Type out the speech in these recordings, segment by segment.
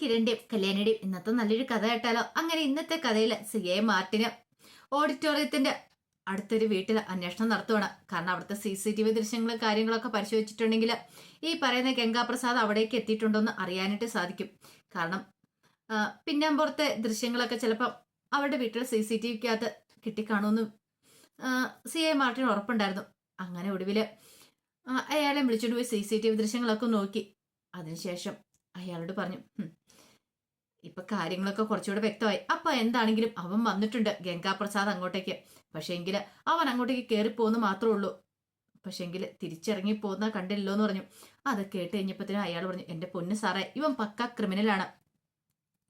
കിരണിന്റെയും കല്യാണിയുടെയും ഇന്നത്തെ നല്ലൊരു കഥ കേട്ടാലോ? അങ്ങനെ ഇന്നത്തെ കഥയിൽ CA മാർട്ടിന് ഓഡിറ്റോറിയത്തിന്റെ അടുത്തൊരു വീട്ടിൽ അന്വേഷണം നടത്തുവാണ്. കാരണം അവിടുത്തെ CCTV ദൃശ്യങ്ങളും കാര്യങ്ങളൊക്കെ പരിശോധിച്ചിട്ടുണ്ടെങ്കിൽ ഈ പറയുന്ന ഗംഗാപ്രസാദ് അവിടേക്ക് എത്തിയിട്ടുണ്ടോന്ന് അറിയാനായിട്ട് സാധിക്കും. കാരണം പിന്നാമ്പുറത്തെ ദൃശ്യങ്ങളൊക്കെ ചിലപ്പം അവരുടെ വീട്ടിൽ CCTVക്കകത്ത് കിട്ടിക്കാണുമെന്ന് CA മാർട്ടിന് ഉറപ്പുണ്ടായിരുന്നു. അങ്ങനെ ഒടുവിൽ അയാളെ വിളിച്ചുകൊണ്ട് പോയി CCTV ദൃശ്യങ്ങളൊക്കെ നോക്കി. അതിനുശേഷം അയാളോട് പറഞ്ഞു, ഇപ്പൊ കാര്യങ്ങളൊക്കെ കുറച്ചുകൂടെ വ്യക്തമായി. അപ്പൊ എന്താണെങ്കിലും അവൻ വന്നിട്ടുണ്ട്, ഗംഗാപ്രസാദ് അങ്ങോട്ടേക്ക്. പക്ഷേങ്കിൽ അവൻ അങ്ങോട്ടേക്ക് കയറിപ്പോന്ന് മാത്രമേ ഉള്ളൂ. പക്ഷേങ്കിൽ തിരിച്ചിറങ്ങി പോകുന്ന കണ്ടില്ലോ എന്ന് പറഞ്ഞു. അത് കേട്ട് കഴിഞ്ഞപ്പോഴത്തേനും അയാൾ പറഞ്ഞു, എന്റെ പൊന്ന് സാറേ, ഇവൻ പക്ക ക്രിമിനലാണ്.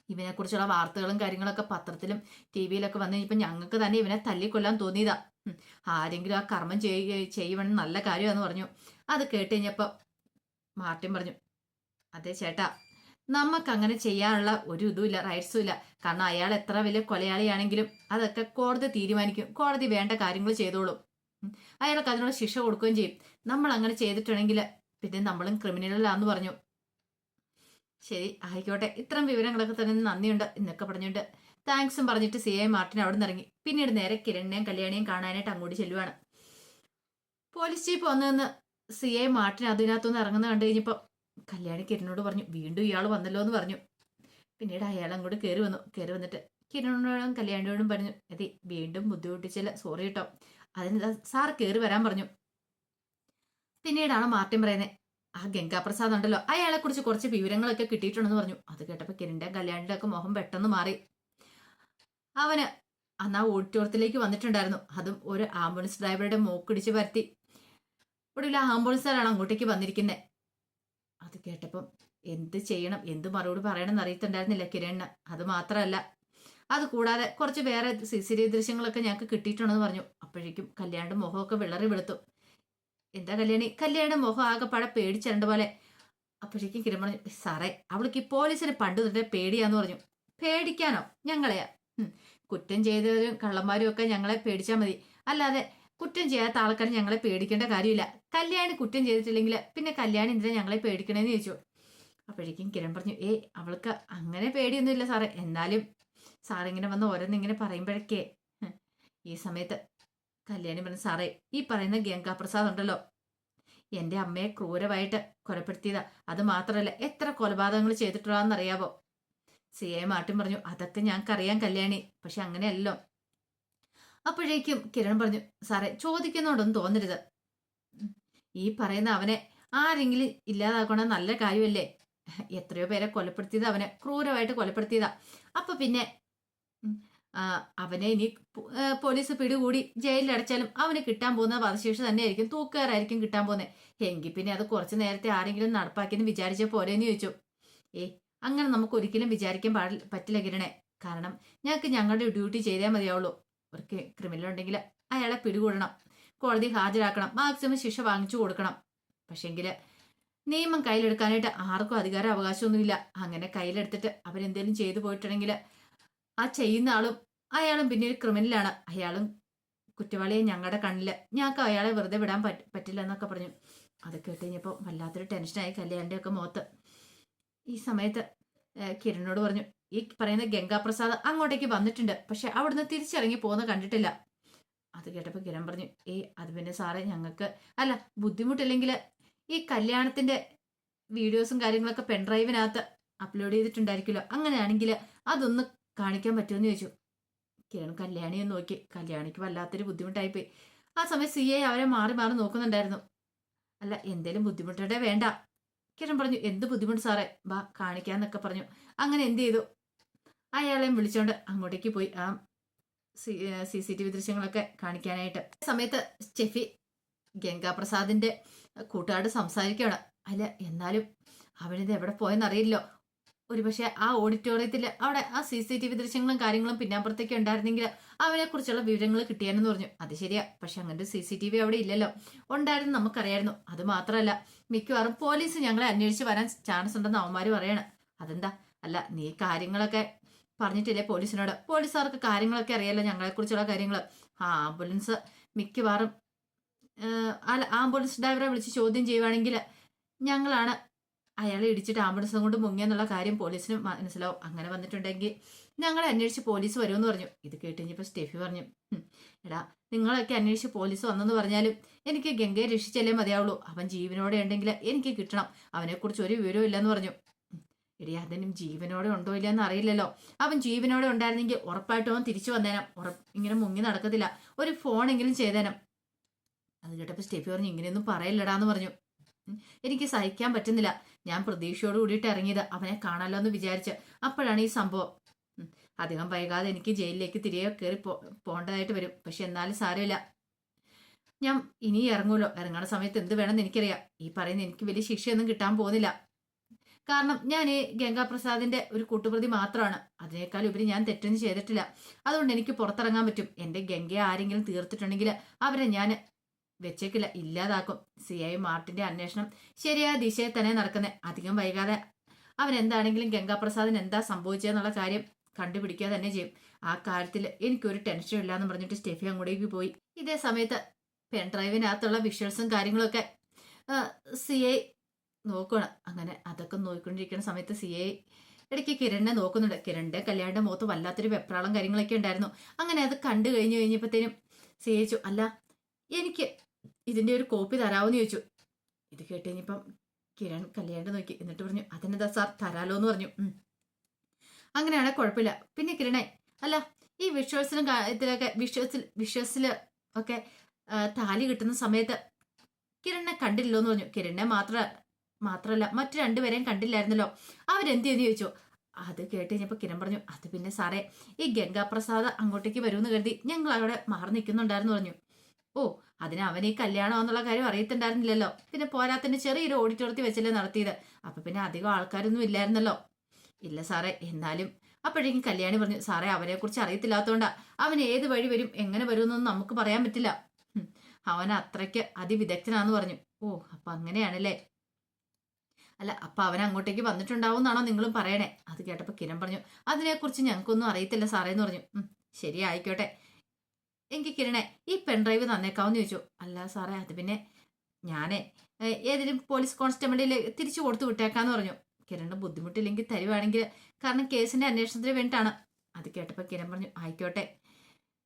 ഇവനെക്കുറിച്ചുള്ള വാർത്തകളും കാര്യങ്ങളൊക്കെ പത്രത്തിലും TV യിലൊക്കെ വന്നു കഴിഞ്ഞപ്പോൾ ഞങ്ങൾക്ക് തന്നെ ഇവനെ തല്ലിക്കൊല്ലാൻ തോന്നിയതാ. ആരെങ്കിലും ആ കർമ്മം ചെയ്യുവൻ നല്ല കാര്യമാണെന്ന് പറഞ്ഞു. അത് കേട്ട് കഴിഞ്ഞപ്പോൾ മാർട്ടിൻ പറഞ്ഞു, അതെ ചേട്ടാ, നമുക്ക് അങ്ങനെ ചെയ്യാനുള്ള ഒരു ഇതുമില്ല, റൈറ്റ്സും ഇല്ല. കാരണം അയാൾ എത്ര വലിയ കൊലയാളിയാണെങ്കിലും അതൊക്കെ കോടതി തീരുമാനിക്കും. കോടതി വേണ്ട കാര്യങ്ങൾ ചെയ്തോളും. അയാൾക്ക് അതിനുള്ള ശിക്ഷ കൊടുക്കുകയും ചെയ്യും. നമ്മൾ അങ്ങനെ ചെയ്തിട്ടുണ്ടെങ്കിൽ പിന്നെ നമ്മളും ക്രിമിനലാന്ന് പറഞ്ഞു. ശരി, ആയിക്കോട്ടെ, ഇത്തരം വിവരങ്ങളൊക്കെ തന്നെ നന്ദിയുണ്ട് എന്നൊക്കെ പറഞ്ഞുകൊണ്ട് താങ്ക്സും പറഞ്ഞിട്ട് CA മാർട്ടിൻ അവിടെ നിന്ന് ഇറങ്ങി. പിന്നീട് നേരെ കിരണിനെയും കല്യാണിയും കാണാനായിട്ട് അങ്ങോട്ട് ചെല്ലുവാണ്. പോലീസ് ജീപ്പ് വന്നതെന്ന് CA മാർട്ടിൻ അതിനകത്തുനിന്ന് ഇറങ്ങുന്ന കണ്ടു കഴിഞ്ഞപ്പോൾ കല്യാണി കിരണിനോട് പറഞ്ഞു, വീണ്ടും ഇയാൾ വന്നല്ലോ എന്ന് പറഞ്ഞു. പിന്നീട് അയാൾ അങ്ങോട്ട് കയറി വന്നിട്ട് കിരണിനോടും കല്യാണിയോടും പറഞ്ഞു, അതെ, വീണ്ടും ബുദ്ധിമുട്ടിച്ചില്ല, സോറി കേട്ടോ, അതിന് സാർ കയറി വരാൻ പറഞ്ഞു. പിന്നീടാണ് മാർട്ടിൻ പറയുന്നത്, ആ ഗംഗാപ്രസാദ് ഉണ്ടല്ലോ, അയാളെ കുറിച്ച് കുറച്ച് വിവരങ്ങളൊക്കെ കിട്ടിയിട്ടുണ്ടെന്ന് പറഞ്ഞു. അത് കേട്ടപ്പോൾ കിരണിന്റെ കല്യാണിന്റെ ഒക്കെ മുഖം പെട്ടെന്ന് മാറി. അവന് അന്ന് ആ ഓഡിറ്റോറിയത്തിലേക്ക് വന്നിട്ടുണ്ടായിരുന്നു. അതും ഒരു ആംബുലൻസ് ഡ്രൈവറുടെ മൂക്കിടിച്ച് പരത്തി. ഒടുവിൽ ആ ആംബുലൻസുകാരാണ് അങ്ങോട്ടേക്ക് വന്നിരിക്കുന്നത്. അത് കേട്ടപ്പം എന്ത് ചെയ്യണം, എന്ത് മറുപടി പറയണമെന്ന് അറിയത്തുണ്ടായിരുന്നില്ല കിരണിന്. അത് മാത്രമല്ല, അത് കൂടാതെ കുറച്ച് വേറെ CCTV ദൃശ്യങ്ങളൊക്കെ ഞങ്ങൾക്ക് കിട്ടിയിട്ടുണ്ടെന്ന് പറഞ്ഞു. അപ്പോഴേക്കും കല്യാണിന്റെ മുഖമൊക്കെ വിളറി വെളുത്തു. എന്താ കല്യാണിയുടെ മുഖം ആകെപ്പാടെ പേടിച്ചിരണ്ട പോലെ. അപ്പോഴേക്കും കിരൺ പറഞ്ഞു, സാറേ, അവൾക്ക് ഈ പോലീസിനെ പണ്ട് തൊട്ടേ പേടിയാന്ന് പറഞ്ഞു. പേടിക്കാനോ? ഞങ്ങളെയാ? കുറ്റം ചെയ്തവരും കള്ളന്മാരും ഒക്കെ ഞങ്ങളെ പേടിച്ചാൽ മതി, അല്ലാതെ കുറ്റം ചെയ്യാത്ത ആൾക്കാർ ഞങ്ങളെ പേടിക്കേണ്ട കാര്യമില്ല. കല്യാണി കുറ്റം ചെയ്തിട്ടില്ലെങ്കിൽ പിന്നെ കല്യാണി എന്തിനാ ഞങ്ങളെ പേടിക്കണേന്ന് ചോദിച്ചു. അപ്പോഴേക്കും കിരൺ പറഞ്ഞു, അവൾക്ക് അങ്ങനെ പേടിയൊന്നുമില്ല സാറേ, എന്നാലും സാറിങ്ങനെ വന്ന് ഓരോന്നിങ്ങനെ പറയുമ്പോഴൊക്കെ. ഈ സമയത്ത് കല്യാണി പറഞ്ഞു, സാറേ, ഈ പറയുന്ന ഗംഗാപ്രസാദ് ഉണ്ടല്ലോ, എന്റെ അമ്മയെ ക്രൂരമായിട്ട് കൊലപ്പെടുത്തിയതാ. അത് മാത്രമല്ല, എത്ര കൊലപാതകങ്ങൾ ചെയ്തിട്ടുള്ളതെന്നറിയാവോ? CA മാർട്ടിൻ പറഞ്ഞു, അതൊക്കെ ഞങ്ങൾക്കറിയാം കല്യാണി, പക്ഷെ അങ്ങനെയല്ലോ. അപ്പോഴേക്കും കിരൺ പറഞ്ഞു, സാറേ, ചോദിക്കുന്നോണ്ടൊന്നും തോന്നരുത്. ഈ പറയുന്ന അവനെ ആരെങ്കിലും ഇല്ലാതാക്കണം നല്ല കാര്യമല്ലേ? എത്രയോ പേരെ കൊലപ്പെടുത്തിയത് അവനെ ക്രൂരമായിട്ട് കൊലപ്പെടുത്തിയതാ. അപ്പൊ പിന്നെ അവനെ ഇനി പോലീസ് പിടികൂടി ജയിലിൽ അടച്ചാലും അവന് കിട്ടാൻ പോകുന്ന വധശിക്ഷ തന്നെയായിരിക്കും, തൂക്കുകയറായിരിക്കും കിട്ടാൻ പോകുന്നത്. എങ്കിൽ പിന്നെ അത് കുറച്ച് നേരത്തെ ആരെങ്കിലും നടപ്പാക്കിയെന്ന് വിചാരിച്ച പോരെന്ന് ചോദിച്ചു. അങ്ങനെ നമുക്ക് ഒരിക്കലും വിചാരിക്കാൻ പറ്റില്ല കിരണേ. കാരണം ഞങ്ങൾക്ക് ഞങ്ങളുടെ ഡ്യൂട്ടി ചെയ്തേ മതിയാവുള്ളൂ. ഒരു ക്രിമിനൽ ഉണ്ടെങ്കിൽ അയാളെ പിടികൂടണം, കോടതി ഹാജരാക്കണം, മാക്സിമം ശിക്ഷ വാങ്ങിച്ചു കൊടുക്കണം. പക്ഷെങ്കിൽ നിയമം കയ്യിലെടുക്കാനായിട്ട് ആർക്കും അധികാരം അവകാശമൊന്നുമില്ല. അങ്ങനെ കയ്യിലെടുത്തിട്ട് അവരെന്തേലും ചെയ്തു പോയിട്ടുണ്ടെങ്കിൽ ആ ചെയ്യുന്ന ആളും അയാളും പിന്നെ ഒരു ക്രിമിനലാണ്. അയാളും കുറ്റവാളിയെ ഞങ്ങളുടെ കണ്ണില്. ഞങ്ങൾക്ക് അയാളെ വെറുതെ വിടാൻ പറ്റില്ല എന്നൊക്കെ പറഞ്ഞു. അത് കേട്ട് കഴിഞ്ഞപ്പോൾ വല്ലാത്തൊരു ടെൻഷനായി കല്യാണിന്റെ ഒക്കെ മുഖത്ത്. ഈ സമയത്ത് കിരണിനോട് പറഞ്ഞു, ഈ പറയുന്ന ഗംഗാപ്രസാദ് അങ്ങോട്ടേക്ക് വന്നിട്ടുണ്ട്, പക്ഷെ അവിടുന്ന് തിരിച്ചിറങ്ങി പോകുന്ന കണ്ടിട്ടില്ല. അത് കേട്ടപ്പോൾ കിരൺ പറഞ്ഞു, അത് പിന്നെ സാറേ, ഞങ്ങൾക്ക് അല്ല ബുദ്ധിമുട്ടില്ലെങ്കിൽ ഈ കല്യാണത്തിന്റെ വീഡിയോസും കാര്യങ്ങളൊക്കെ പെൻഡ്രൈവിനകത്ത് അപ്ലോഡ് ചെയ്തിട്ടുണ്ടായിരിക്കുമല്ലോ, അങ്ങനെയാണെങ്കിൽ അതൊന്ന് കാണിക്കാൻ പറ്റുമെന്ന് ചോദിച്ചു. കിരൺ കല്യാണിയെ നോക്കി. കല്യാണിക്ക് വല്ലാത്തൊരു ബുദ്ധിമുട്ടായിപ്പോയി. ആ സമയം CA അവരെ മാറി മാറി നോക്കുന്നുണ്ടായിരുന്നു. അല്ല, എന്തേലും ബുദ്ധിമുട്ടേ വേണ്ട. കിരൺ പറഞ്ഞു, എന്ത് ബുദ്ധിമുട്ട് സാറേ, വാ കാണിക്കാന്നൊക്കെ പറഞ്ഞു. അങ്ങനെ എന്ത് ചെയ്തു, അയാളെയും വിളിച്ചോണ്ട് അങ്ങോട്ടേക്ക് പോയി ആ CCTV ദൃശ്യങ്ങളൊക്കെ കാണിക്കാനായിട്ട്. സമയത്ത് സ്റ്റെഫി ഗംഗാപ്രസാദിന്റെ കൂട്ടുകാരോട് സംസാരിക്കുകയാണ്. അല്ല, എന്നാലും അവനിത് എവിടെ പോയെന്നറിയില്ലോ. ഒരുപക്ഷെ ആ ഓഡിറ്റോറിയത്തിൽ അവിടെ ആ CCTV ദൃശ്യങ്ങളും കാര്യങ്ങളും പിന്നാമ്പുറത്തേക്ക് ഉണ്ടായിരുന്നെങ്കിൽ അവനെ കുറിച്ചുള്ള വിവരങ്ങൾ കിട്ടിയാനെന്ന് പറഞ്ഞു. അത് ശരിയാ, പക്ഷെ അങ്ങനത്തെ CCTV അവിടെ ഇല്ലല്ലോ. ഉണ്ടായിരുന്നു, നമുക്കറിയായിരുന്നു. അത് മാത്രമല്ല, മിക്കവാറും പോലീസ് ഞങ്ങളെ അന്വേഷിച്ച് വരാൻ ചാൻസ് ഉണ്ടെന്ന് അവന്മാര് പറയാണ്. അതെന്താ? അല്ല, നീ കാര്യങ്ങളൊക്കെ പറഞ്ഞിട്ടില്ലേ പോലീസിനോട്? പോലീസുകാർക്ക് കാര്യങ്ങളൊക്കെ അറിയാലോ, ഞങ്ങളെ കുറിച്ചുള്ള കാര്യങ്ങൾ. ആംബുലൻസ് മിക്കവാറും ആംബുലൻസ് ഡ്രൈവറെ വിളിച്ച് ചോദ്യം ചെയ്യുവാണെങ്കിൽ ഞങ്ങളാണ് അയാളെ ഇടിച്ചിട്ട് ആംബുലൻസും കൊണ്ട് മുങ്ങിയെന്നുള്ള കാര്യം പോലീസിന് മനസ്സിലാവും. അങ്ങനെ വന്നിട്ടുണ്ടെങ്കിൽ ഞങ്ങളെ അന്വേഷിച്ച് പോലീസ് വരുമെന്ന് പറഞ്ഞു. ഇത് കേട്ട് കഴിഞ്ഞപ്പോൾ സ്റ്റെഫി പറഞ്ഞു, എടാ നിങ്ങളൊക്കെ അന്വേഷിച്ച് പോലീസ് വന്നെന്ന് പറഞ്ഞാലും എനിക്ക് ഗംഗയെ രക്ഷിച്ചല്ലേ മതിയാവുള്ളൂ. അവൻ ജീവനോടെ ഉണ്ടെങ്കിൽ എനിക്ക് കിട്ടണം. അവനെക്കുറിച്ച് ഒരു വിവരവും ഇല്ലെന്ന് പറഞ്ഞു. എടി അതിനും ജീവനോടെ ഉണ്ടോ ഇല്ലയെന്ന് അറിയില്ലല്ലോ. അവൻ ജീവനോടെ ഉണ്ടായിരുന്നെങ്കിൽ ഉറപ്പായിട്ടും അവൻ തിരിച്ചു വന്നേനം. ഇങ്ങനെ മുങ്ങി നടക്കത്തില്ല. ഒരു ഫോണെങ്കിലും ചെയ്തേനം. അത് കേട്ടപ്പോൾ സ്റ്റെഫി പറഞ്ഞു, ഇങ്ങനെയൊന്നും പറയില്ലടാന്ന് പറഞ്ഞു. എനിക്ക് സഹിക്കാൻ പറ്റുന്നില്ല. ഞാൻ പ്രതീക്ഷയോട് കൂടിയിട്ട് ഇറങ്ങിയത് അവനെ കാണാലോ എന്ന് വിചാരിച്ച്. അപ്പോഴാണ് ഈ സംഭവം. അധികം വൈകാതെ എനിക്ക് ജയിലിലേക്ക് തിരികെ കയറി പോകേണ്ടതായിട്ട് വരും. പക്ഷെ എന്നാലും സാരമില്ല, ഞാൻ ഇനി ഇറങ്ങുമല്ലോ. ഇറങ്ങണ സമയത്ത് എന്ത് വേണമെന്ന് എനിക്കറിയാം. ഈ പറയുന്ന എനിക്ക് വലിയ ശിക്ഷയൊന്നും കിട്ടാൻ പോകുന്നില്ല. കാരണം ഞാൻ ഈ ഗംഗാപ്രസാദിന്റെ ഒരു കൂട്ടുപ്രതി മാത്രമാണ്. അതിനേക്കാൾ ഉപരി ഞാൻ തെറ്റൊന്നും ചെയ്തിട്ടില്ല. അതുകൊണ്ട് എനിക്ക് പുറത്തിറങ്ങാൻ പറ്റും. എന്റെ ഗംഗയെ ആരെങ്കിലും തീർത്തിട്ടുണ്ടെങ്കിൽ അവരെ ഞാൻ വെച്ചേക്കില്ല, ഇല്ലാതാക്കും. CI മാർട്ടിന്റെ അന്വേഷണം ശരിയായ ദിശയിൽ തന്നെ നടക്കുന്നത്. അധികം വൈകാതെ അവൻ എന്താണെങ്കിലും ഗംഗാപ്രസാദിന് എന്താ സംഭവിച്ചതെന്നുള്ള കാര്യം കണ്ടുപിടിക്കുക തന്നെ ചെയ്യും. ആ കാര്യത്തിൽ എനിക്കൊരു ടെൻഷനും ഇല്ലാന്ന് പറഞ്ഞിട്ട് സ്റ്റെഫി അങ്ങോട്ടേക്ക് പോയി. ഇതേ സമയത്ത് പെൻഡ്രൈവിനകത്തുള്ള വിഷ്വൽസും കാര്യങ്ങളൊക്കെ CI നോക്കണം. അങ്ങനെ അതൊക്കെ നോക്കിക്കൊണ്ടിരിക്കുന്ന സമയത്ത് CI ഇടയ്ക്ക് കിരണിനെ നോക്കുന്നുണ്ട്. കിരണിന്റെ കല്യാണിന്റെ മുഖത്ത് വല്ലാത്തൊരു വെപ്രാളം കാര്യങ്ങളൊക്കെ ഉണ്ടായിരുന്നു. അങ്ങനെ അത് കണ്ടു കഴിഞ്ഞപ്പോഴത്തേനും CI ചോദിച്ചു, അല്ല എനിക്ക് ഇതിന്റെ ഒരു കോപ്പി തരാമെന്ന് ചോദിച്ചു. ഇത് കേട്ട് കഴിഞ്ഞപ്പം കിരൺ കല്യാണിനെ നോക്കി. എന്നിട്ട് പറഞ്ഞു, അതിനെന്താ സാർ, തരാലോ എന്ന് പറഞ്ഞു. അങ്ങനെയാണെ കുഴപ്പമില്ല. പിന്നെ കിരണേ, അല്ല ഈ വിഷ്വൽസിലും ഇതിലൊക്കെ വിഷ്വൽസിൽ ഒക്കെ താലി കിട്ടുന്ന സമയത്ത് കിരണിനെ കണ്ടില്ലോ എന്ന് പറഞ്ഞു. കിരണിനെ മാത്രമല്ല മറ്റു രണ്ടുപേരെയും കണ്ടില്ലായിരുന്നല്ലോ, അവരെന്ത് ചെയ്യുന്നു ചോദിച്ചു. അത് കേട്ട് കഴിഞ്ഞപ്പോൾ കിരൺ പറഞ്ഞു, അത് പിന്നെ സാറേ, ഈ ഗംഗാപ്രസാദ് അങ്ങോട്ടേക്ക് വരുമെന്ന് കരുതി ഞങ്ങൾ അവിടെ മാറി നിൽക്കുന്നുണ്ടായിരുന്നു പറഞ്ഞു. ഓ, അതിന് അവൻ ഈ കല്യാണം എന്നുള്ള കാര്യം അറിയത്തുണ്ടായിരുന്നില്ലല്ലോ. പിന്നെ പോരാത്തിന് ചെറിയൊരു ഓഡിറ്റോറിയത്തിൽ വെച്ചല്ലേ നടത്തിയത്. അപ്പൊ പിന്നെ അധികം ആൾക്കാരൊന്നും ഇല്ലായിരുന്നല്ലോ. ഇല്ല സാറേ, എന്നാലും. അപ്പോഴേക്കും കല്യാണി പറഞ്ഞു, സാറേ അവനെ കുറിച്ച് അറിയത്തില്ലാത്തതുകൊണ്ടാ. അവൻ ഏത് വഴി വരും എങ്ങനെ വരുമെന്നൊന്നും നമുക്ക് പറയാൻ പറ്റില്ല. അവൻ അത്രയ്ക്ക് അതിവിദഗ്ധനാന്ന് പറഞ്ഞു. ഓ, അപ്പൊ അങ്ങനെയാണല്ലേ. അല്ല, അപ്പൊ അവൻ അങ്ങോട്ടേക്ക് വന്നിട്ടുണ്ടാവും എന്നാണോ നിങ്ങളും പറയണേ. അത് കേട്ടപ്പോ കിരൺ പറഞ്ഞു, അതിനെക്കുറിച്ച് ഞങ്ങൾക്കൊന്നും അറിയത്തില്ല സാറേ എന്ന് പറഞ്ഞു. ശരി, ആയിക്കോട്ടെ. എങ്കിൽ കിരണേ, ഈ പെൺഡ്രൈവ് തന്നേക്കാവെന്ന് ചോദിച്ചു. അല്ല സാറേ, അത് പിന്നെ ഞാനേ ഏതെങ്കിലും പോലീസ് കോൺസ്റ്റബിളിൽ തിരിച്ചു കൊടുത്തു വിട്ടേക്കാന്ന് പറഞ്ഞു. കിരണ് ബുദ്ധിമുട്ടില്ലെങ്കിൽ തരുവാണെങ്കിൽ, കാരണം കേസിന്റെ അന്വേഷണത്തിന് വേണ്ടിയിട്ടാണ്. അത് കേട്ടപ്പോൾ കിരൺ പറഞ്ഞു, ആയിക്കോട്ടെ,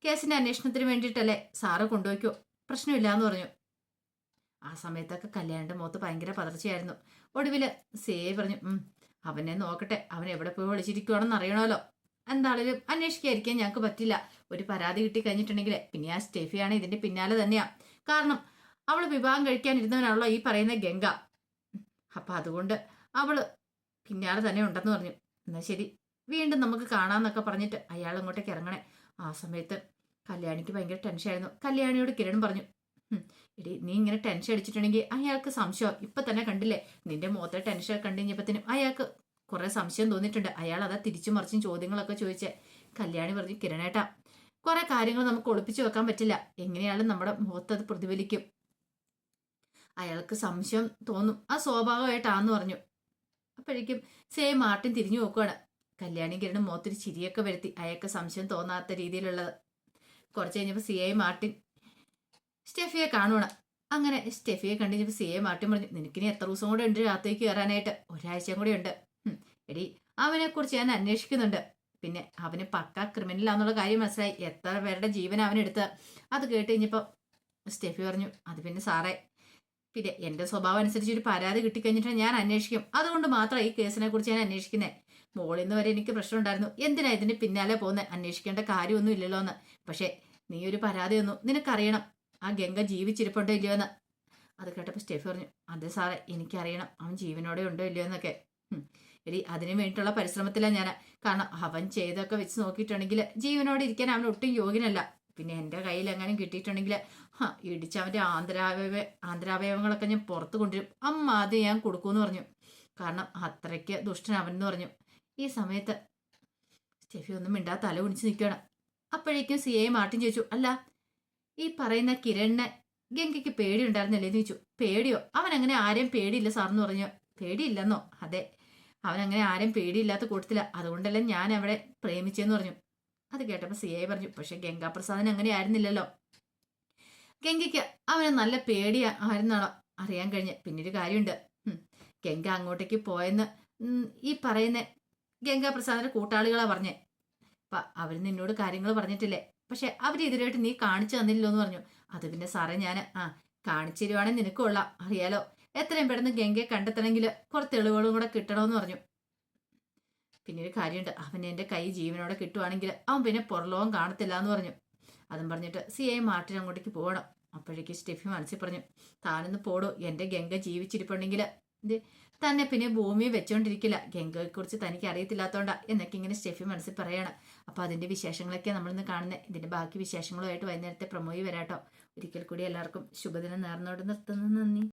കേസിന്റെ അന്വേഷണത്തിന് വേണ്ടിയിട്ടല്ലേ, സാറ് കൊണ്ടുപോയിക്കോ, പ്രശ്നമില്ലാന്ന് പറഞ്ഞു. ആ സമയത്തൊക്കെ കല്യാണിന്റെ മുഖത്ത് ഭയങ്കര പതർച്ചയായിരുന്നു. ഒടുവിൽ CI പറഞ്ഞു, അവനെ നോക്കട്ടെ, അവൻ എവിടെ പോയി വിളിച്ചിരിക്കുവാണെന്ന് അറിയണമല്ലോ. എന്താണെങ്കിലും അന്വേഷിക്കാതിരിക്കാൻ ഞങ്ങൾക്ക് പറ്റില്ല. ഒരു പരാതി കിട്ടി കഴിഞ്ഞിട്ടുണ്ടെങ്കിൽ പിന്നെ ആ സ്റ്റെഫിയാണ് ഇതിന്റെ പിന്നാലെ തന്നെയാ. കാരണം അവള് വിവാഹം കഴിക്കാനിരുന്നവനാണല്ലോ ഈ പറയുന്ന ഗംഗ. അപ്പൊ അതുകൊണ്ട് അവള് പിന്നാലെ തന്നെ ഉണ്ടെന്ന് പറഞ്ഞു. എന്നാ ശരി, വീണ്ടും നമുക്ക് കാണാന്നൊക്കെ പറഞ്ഞിട്ട് അയാൾ അങ്ങോട്ടേക്ക് ഇറങ്ങണേ. ആ സമയത്ത് കല്യാണിക്ക് ഭയങ്കര ടെൻഷനായിരുന്നു. കല്യാണിയോട് കിരൺ പറഞ്ഞു, എടി നീ ഇങ്ങനെ ടെൻഷൻ അടിച്ചിട്ടുണ്ടെങ്കിൽ അയാൾക്ക് സംശയം. ഇപ്പൊ തന്നെ കണ്ടില്ലേ നിന്റെ മുഖത്തെ ടെൻഷൻ കണ്ടു കഴിഞ്ഞപ്പത്തിനും അയാൾക്ക് കുറെ സംശയം തോന്നിയിട്ടുണ്ട്. അയാൾ അതാ തിരിച്ചും മറിച്ചും ചോദ്യങ്ങളൊക്കെ ചോദിച്ചേ. കല്യാണി പറഞ്ഞു, കിരണേട്ടാ, കുറെ കാര്യങ്ങൾ നമുക്ക് ഒളിപ്പിച്ചു വെക്കാൻ പറ്റില്ല. എങ്ങനെയാലും നമ്മുടെ മുഖത്ത് അത് പ്രതിഫലിക്കും. അയാൾക്ക് സംശയം തോന്നും, ആ സ്വാഭാവികമായിട്ടാന്ന് പറഞ്ഞു. അപ്പോഴേക്കും മാർട്ടിൻ തിരിഞ്ഞു നോക്കുകയാണ്. കല്യാണി കിരണും മുഖത്തൊരു ചിരിയൊക്കെ വരുത്തി, അയാൾക്ക് സംശയം തോന്നാത്ത രീതിയിലുള്ളത്. കുറച്ച് കഴിഞ്ഞപ്പോൾ CI മാർട്ടിൻ സ്റ്റെഫിയെ കാണുവാണ്. അങ്ങനെ സ്റ്റെഫിയെ കണ്ടു കഴിഞ്ഞപ്പോൾ CI മാർട്ടിൻ പറഞ്ഞു, നിനക്കിനി എത്ര ദിവസം കൂടെ ഉണ്ട് രാത്രിക്ക് കയറാനായിട്ട്? ഒരാഴ്ചയും കൂടെ ഉണ്ട്. എടി, അവനെ കുറിച്ച് ഞാൻ അന്വേഷിക്കുന്നുണ്ട്. പിന്നെ അവന് പക്ക ക്രിമിനലാന്നുള്ള കാര്യം മനസ്സിലായി. എത്ര പേരുടെ ജീവൻ അവനെടുത്ത്. അത് കേട്ട് കഴിഞ്ഞപ്പോൾ സ്റ്റെഫി പറഞ്ഞു, അത് പിന്നെ സാറേ, പിന്നെ എന്റെ സ്വഭാവം അനുസരിച്ച് ഒരു പരാതി കിട്ടിക്കഴിഞ്ഞിട്ട് ഞാൻ അന്വേഷിക്കും. അതുകൊണ്ട് മാത്രം ഈ കേസിനെ കുറിച്ച് ഞാൻ അന്വേഷിക്കുന്നത്. മോളിൽ നിന്ന് വരെ എനിക്ക് പ്രശ്നം ഉണ്ടായിരുന്നു, എന്തിനാ ഇതിന്റെ പിന്നാലെ പോകുന്നത്, അന്വേഷിക്കേണ്ട കാര്യമൊന്നും ഇല്ലല്ലോ എന്ന്. പക്ഷെ നീ ഒരു പരാതി ഒന്നും നിനക്കറിയണം, ആ ഗംഗ ജീവിച്ചിരിപ്പുണ്ടോ ഇല്ലയോ എന്ന്. അത് കേട്ടപ്പോൾ സ്റ്റെഫി പറഞ്ഞു, അതെ സാറേ, എനിക്കറിയണം അവൻ ജീവനോടെ ഉണ്ടോ ഇല്ലയോ എന്നൊക്കെ. എടി, അതിനു വേണ്ടിയിട്ടുള്ള പരിശ്രമത്തിലാണ് ഞാൻ. കാരണം അവൻ ചെയ്തൊക്കെ വെച്ച് നോക്കിയിട്ടുണ്ടെങ്കിൽ ജീവനോടെ ഇരിക്കാൻ അവൻ ഒട്ടും യോഗ്യനല്ല. പിന്നെ എൻ്റെ കയ്യിൽ എങ്ങനെയും കിട്ടിയിട്ടുണ്ടെങ്കിൽ ഇടിച്ച് അവൻ്റെ ആന്തരാവയവങ്ങളൊക്കെ ഞാൻ പുറത്ത് കൊണ്ടുവരും. ആദ്യം ഞാൻ കൊടുക്കുമെന്ന് പറഞ്ഞു. കാരണം അത്രയ്ക്ക് ദുഷ്ടൻ അവൻ എന്ന് പറഞ്ഞു. ഈ സമയത്ത് സ്റ്റെഫി ഒന്നും മിണ്ടാ തല കുനിച്ച് നിൽക്കുകയാണ്. അപ്പോഴേക്കും CI മാർട്ടിൻ ചോദിച്ചു, അല്ല ഈ പറയുന്ന കിരണിനെ ഗംഗയ്ക്ക് പേടി ഉണ്ടായിരുന്നല്ലേ എന്ന് ചോദിച്ചു. പേടിയോ? അവൻ അങ്ങനെ ആരെയും പേടിയില്ല സാറെന്ന് പറഞ്ഞു. പേടിയില്ലെന്നോ? അതെ, അവനങ്ങനെ ആരെയും പേടിയില്ലാത്ത കൂട്ടത്തില്ല. അതുകൊണ്ടല്ലേ ഞാൻ അവളെ പ്രേമിച്ചെന്ന് പറഞ്ഞു. അത് കേട്ടപ്പോൾ CI പറഞ്ഞു, പക്ഷെ ഗംഗാപ്രസാദിന് അങ്ങനെ ആയിരുന്നില്ലല്ലോ. ഗംഗയ്ക്ക് അവനെ നല്ല പേടി ആയിരുന്നാണോ അറിയാൻ കഴിഞ്ഞ്. പിന്നൊരു കാര്യമുണ്ട്, ഗംഗ അങ്ങോട്ടേക്ക് പോയെന്ന് ഈ പറയുന്ന ഗംഗാപ്രസാദിന്റെ കൂട്ടാളികളാ പറഞ്ഞേ. അപ്പൊ അവര് നിന്നോട് കാര്യങ്ങൾ പറഞ്ഞിട്ടില്ലേ? പക്ഷെ അവര് ഇതിനായിട്ട് നീ കാണിച്ചു തന്നില്ലോ എന്ന് പറഞ്ഞു. അത് പിന്നെ സാറേ ഞാൻ കാണിച്ചു തരുവാണെങ്കിൽ നിനക്ക് കൊള്ളാം, അറിയാലോ. എത്രയും പെട്ടെന്ന് ഗംഗയെ കണ്ടെത്തണമെങ്കിൽ കുറച്ച് തെളിവുകളും കൂടെ കിട്ടണമെന്ന് പറഞ്ഞു. പിന്നെ ഒരു കാര്യമുണ്ട്, അവൻ എൻ്റെ കൈ ജീവനോടെ കിട്ടുവാണെങ്കിൽ അവൻ പിന്നെ പുറലോകം കാണത്തില്ല എന്ന് പറഞ്ഞു. അതും പറഞ്ഞിട്ട് CI മാർട്ടിൻ അങ്ങോട്ടേക്ക് പോകണം. അപ്പോഴേക്ക് സ്റ്റെഫി മനസ്സിൽ പറഞ്ഞു, താനൊന്ന് പോടോ, എൻ്റെ ഗംഗ ജീവിച്ചിരിപ്പുണ്ടെങ്കിൽ തന്നെ പിന്നെ ഭൂമിയെ വെച്ചോണ്ടിരിക്കില്ല, ഗംഗയെക്കുറിച്ച് തനിക്ക് അറിയത്തില്ലാത്തോണ്ടാ എന്നൊക്കെ ഇങ്ങനെ സ്റ്റെഫി മനസ്സിൽ പറയണം. അപ്പോൾ അതിൻ്റെ വിശേഷങ്ങളൊക്കെ നമ്മളിന്ന് കാണുന്നത്. ഇതിൻ്റെ ബാക്കി വിശേഷങ്ങളുമായിട്ട് വൈകുന്നേരത്തെ പ്രൊമോയി വരാട്ടോ. ഒരിക്കൽ കൂടി എല്ലാവർക്കും ശുഭദിനം നേർന്നോട് നിർത്തുന്നു. നന്ദി.